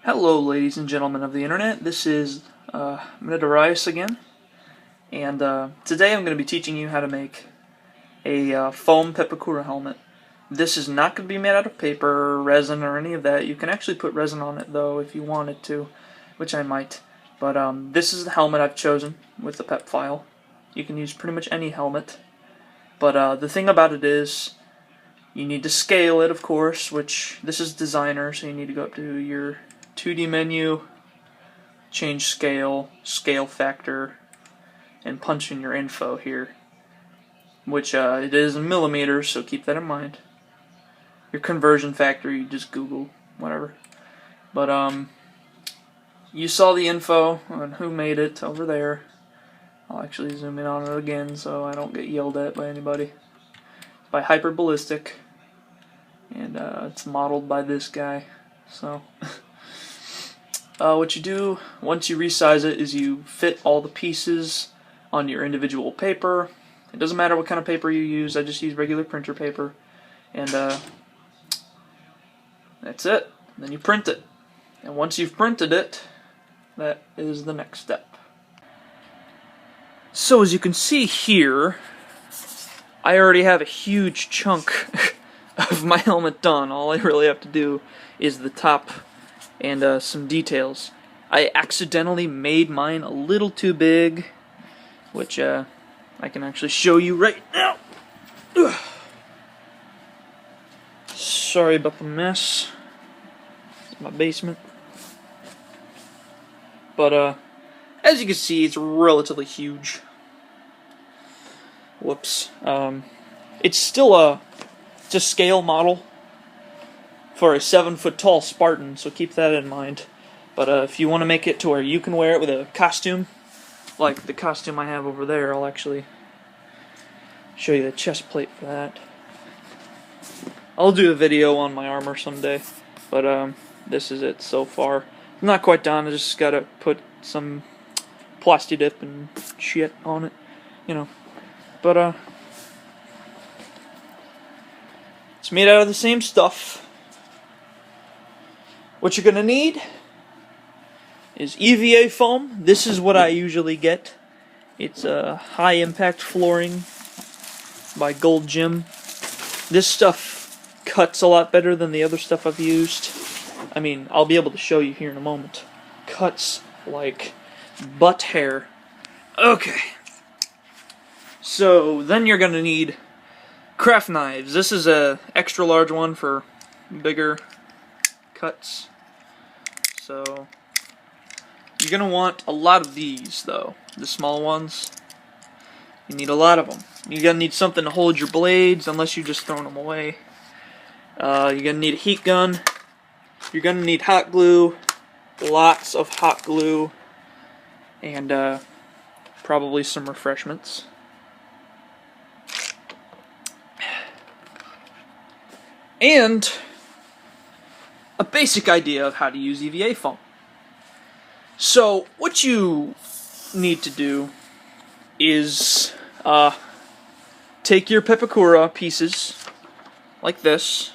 Hello, ladies and gentlemen of the internet. This is Darius again, and today I'm going to be teaching you how to make a foam Pepakura helmet. This is not going to be made out of paper, resin, or any of that. You can actually put resin on it, though, if you wanted to, which I might. But this is the helmet I've chosen with the Pep file. You can use pretty much any helmet. But the thing about it is, you need to scale it, of course, which this is designer, so you need to go up to your 2D menu, change scale, scale factor, and punch in your info here, which it is in millimeters, so keep that in mind. Your conversion factor, you just Google, whatever. But you saw the info on who made it over there. I'll actually zoom in on it again so I don't get yelled at by anybody. It's by Hyperballistic, and it's modeled by this guy, so... what you do once you resize it is you fit all the pieces on your individual paper. It doesn't matter what kind of paper you use, I just use regular printer paper. And that's it. And then you print it. And once you've printed it, that is the next step. So as you can see here, I already have a huge chunk of my helmet done. All I really have to do is the top and some details. I accidentally made mine a little too big, which I can actually show you right now. Ugh. Sorry about the mess. It's my basement. But as you can see, it's relatively huge. Whoops. It's still a scale model for a 7-foot tall Spartan, so keep that in mind. But if you want to make it to where you can wear it with a costume, like the costume I have over there, I'll actually show you the chest plate for that. I'll do a video on my armor someday, but this is it so far. I'm not quite done, I just gotta put some plasti dip and shit on it, you know. But it's made out of the same stuff. What you're going to need is EVA foam. This is what I usually get. It's a high impact flooring by Gold Gym. This stuff cuts a lot better than the other stuff I've used. I mean, I'll be able to show you here in a moment. Cuts like butt hair. Okay. So then you're going to need craft knives. This is a extra large one for bigger cuts. So, you're going to want a lot of these, though. The small ones. You need a lot of them. You're going to need something to hold your blades, unless you're just throwing them away. You're going to need a heat gun. You're going to need hot glue. Lots of hot glue. And, probably some refreshments. And a basic idea of how to use EVA foam. So, what you need to do is take your Pepakura pieces, like this,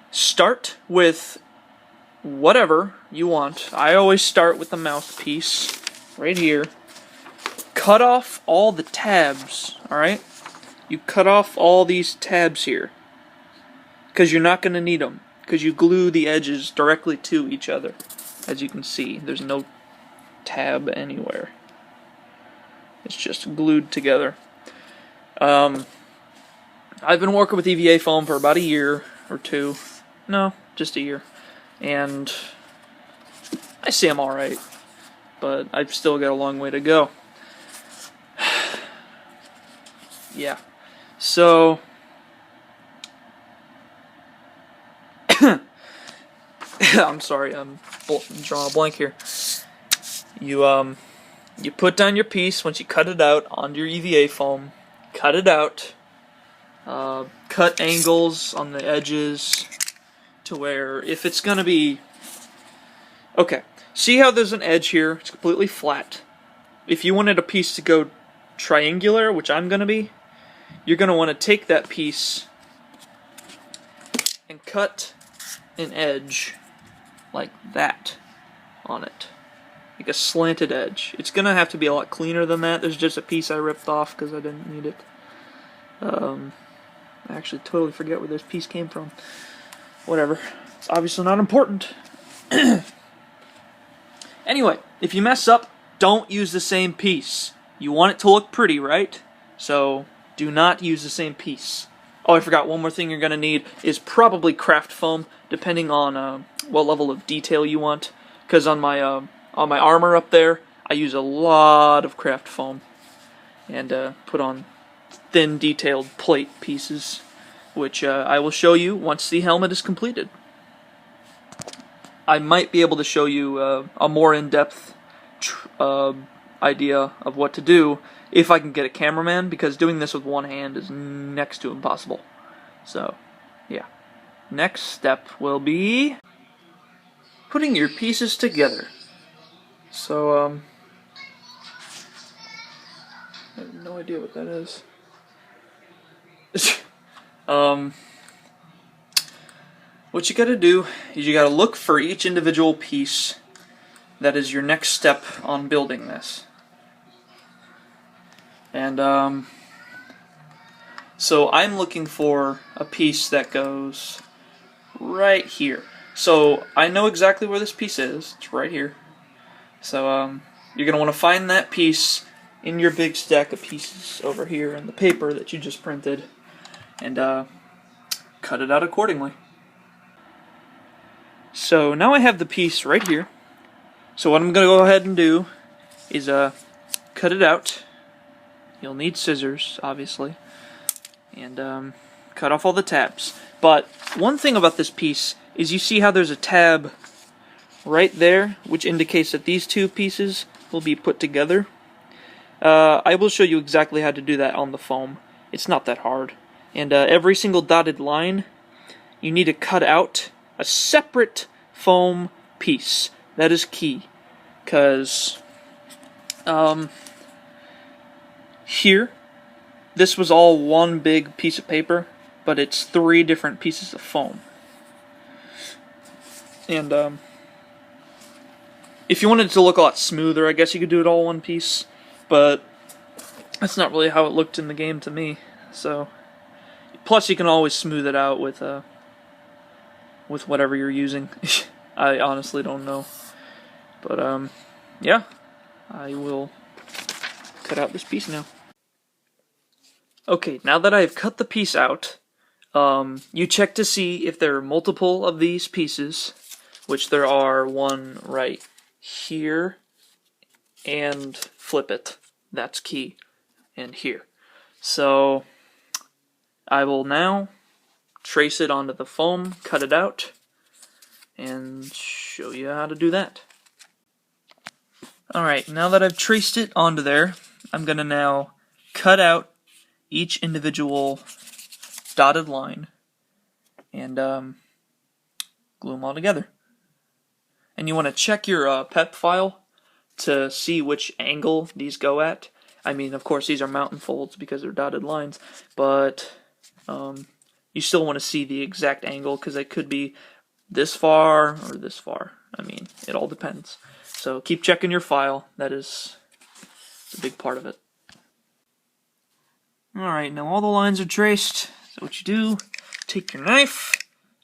start with whatever you want. I always start with the mouthpiece, right here. Cut off all the tabs, alright? You cut off all these tabs here, because you're not going to need them, because you glue the edges directly to each other. As you can see, there's no tab anywhere. It's just glued together. I've been working with EVA foam for about a year or two. No, just a year. And I say I'm alright, but I've still got a long way to go. Yeah. So... I'm sorry, I'm drawing a blank here. You put down your piece once you cut it out onto your EVA foam. Cut it out. Cut angles on the edges to where if it's gonna be... Okay, see how there's an edge here? It's completely flat. If you wanted a piece to go triangular, which I'm gonna be, you're gonna want to take that piece and cut an edge like that on it. Like a slanted edge. It's gonna have to be a lot cleaner than that. There's just a piece I ripped off because I didn't need it. I actually totally forget where this piece came from. Whatever. It's obviously not important. Anyway, if you mess up, don't use the same piece. You want it to look pretty, right? So, do not use the same piece. Oh, I forgot, one more thing you're going to need is probably craft foam, depending on what level of detail you want. Because on my armor up there, I use a lot of craft foam. And put on thin, detailed plate pieces, which I will show you once the helmet is completed. I might be able to show you a more in-depth idea of what to do if I can get a cameraman, because doing this with one hand is next to impossible. So, yeah. Next step will be putting your pieces together. So, I have no idea what that is. What you gotta do is you gotta look for each individual piece that is your next step on building this. And, so I'm looking for a piece that goes right here. So I know exactly where this piece is. It's right here. So, you're gonna want to find that piece in your big stack of pieces over here in the paper that you just printed, and cut it out accordingly. So now I have the piece right here. So what I'm going to go ahead and do is cut it out. You'll need scissors, obviously, and cut off all the tabs. But one thing about this piece is you see how there's a tab right there, which indicates that these two pieces will be put together. I will show you exactly how to do that on the foam. It's not that hard. And every single dotted line, you need to cut out a separate foam piece. That is key. Because here, this was all one big piece of paper, but it's 3 different pieces of foam. And if you wanted it to look a lot smoother, I guess you could do it all one piece. But that's not really how it looked in the game to me. So, plus you can always smooth it out with whatever you're using. I honestly don't know. But yeah, I will cut out this piece now. Okay, now that I've cut the piece out, you check to see if there are multiple of these pieces, which there are one right here, and flip it. That's key. And here. So I will now trace it onto the foam, cut it out, and show you how to do that. Alright, now that I've traced it onto there, I'm going to now cut out each individual dotted line and glue them all together. And you want to check your PEP file to see which angle these go at. I mean, of course, these are mountain folds because they're dotted lines, but you still want to see the exact angle because it could be this far or this far. I mean, it all depends. So keep checking your file. That is a big part of it. Alright, now all the lines are traced. So what you do, take your knife,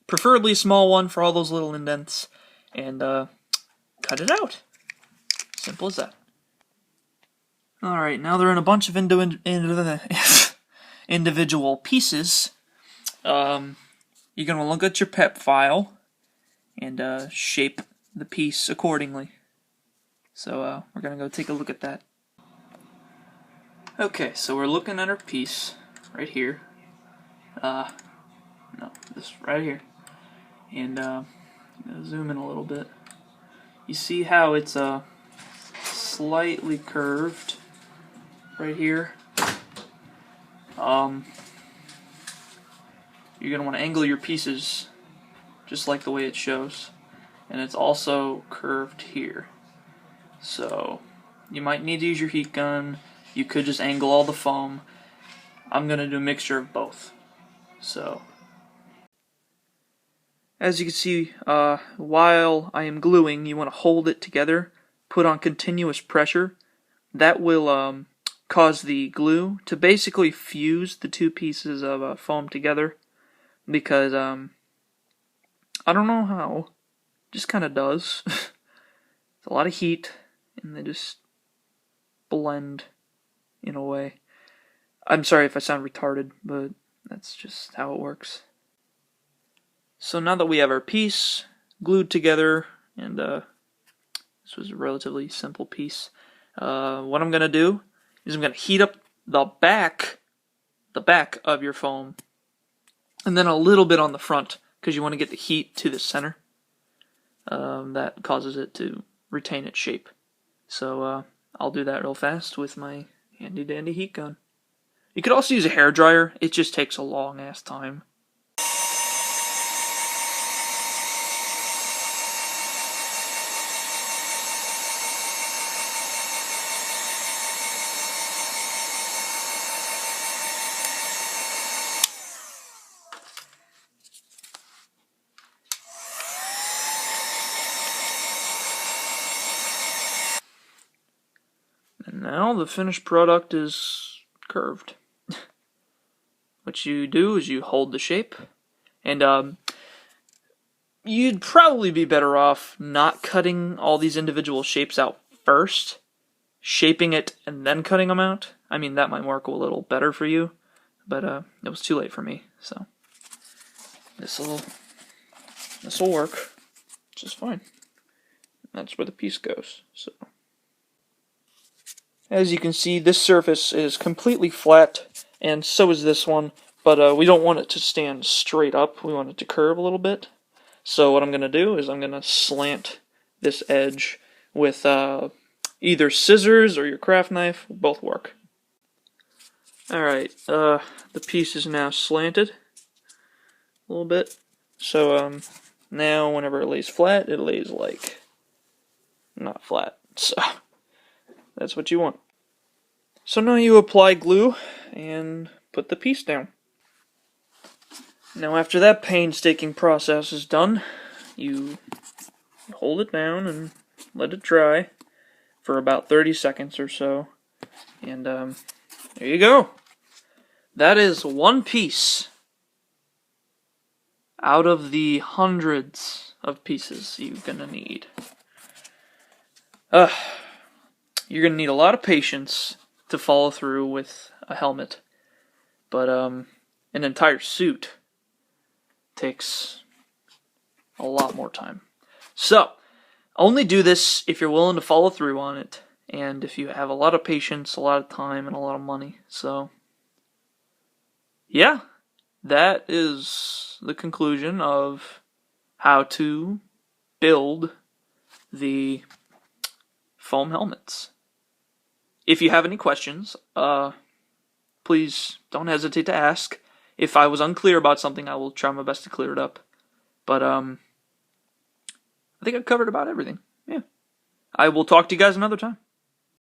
preferably a small one for all those little indents, and cut it out. Simple as that. Alright, now they're in a bunch of individual pieces. You're going to look at your PEP file and shape the piece accordingly. So we're going to go take a look at that. Okay, so we're looking at our piece right here. No, this right here. And I'm going to zoom in a little bit. You see how it's slightly curved right here? You're going to want to angle your pieces just like the way it shows. And it's also curved here. So you might need to use your heat gun. You could just angle all the foam. I'm going to do a mixture of both. So As you can see, while I am gluing, you want to hold it together, put on continuous pressure. That will cause the glue to basically fuse the two pieces of foam together, because I don't know how, it just kind of does. It's a lot of heat, and they just blend in a way. I'm sorry if I sound retarded, but that's just how it works. So now that we have our piece glued together, and this was a relatively simple piece, what I'm going to do is I'm going to heat up the back of your foam, and then a little bit on the front, because you want to get the heat to the center. That causes it to retain its shape. So I'll do that real fast with my handy dandy heat gun. You could also use a hairdryer, it just takes a long ass time. And now the finished product is curved. What you do is you hold the shape, and you'd probably be better off not cutting all these individual shapes out first, shaping it and then cutting them out. I mean, that might work a little better for you, but it was too late for me, so this'll work just fine. That's where the piece goes. So, as you can see, this surface is completely flat, and so is this one, but we don't want it to stand straight up. We want it to curve a little bit. So what I'm going to do is I'm going to slant this edge with either scissors or your craft knife. Both work. Alright, the piece is now slanted a little bit. So now whenever it lays flat, it lays like not flat. So that's what you want. So now you apply glue and put the piece down. Now after that painstaking process is done, you hold it down and let it dry for about 30 seconds or so. And there you go. That is one piece out of the hundreds of pieces you're gonna need. You're gonna need a lot of patience to follow through with a helmet, but an entire suit takes a lot more time. So, only do this if you're willing to follow through on it, and if you have a lot of patience, a lot of time, and a lot of money. So, yeah, that is the conclusion of how to build the foam helmets. If you have any questions, please don't hesitate to ask. If I was unclear about something, I will try my best to clear it up. But I think I've covered about everything. Yeah. I will talk to you guys another time.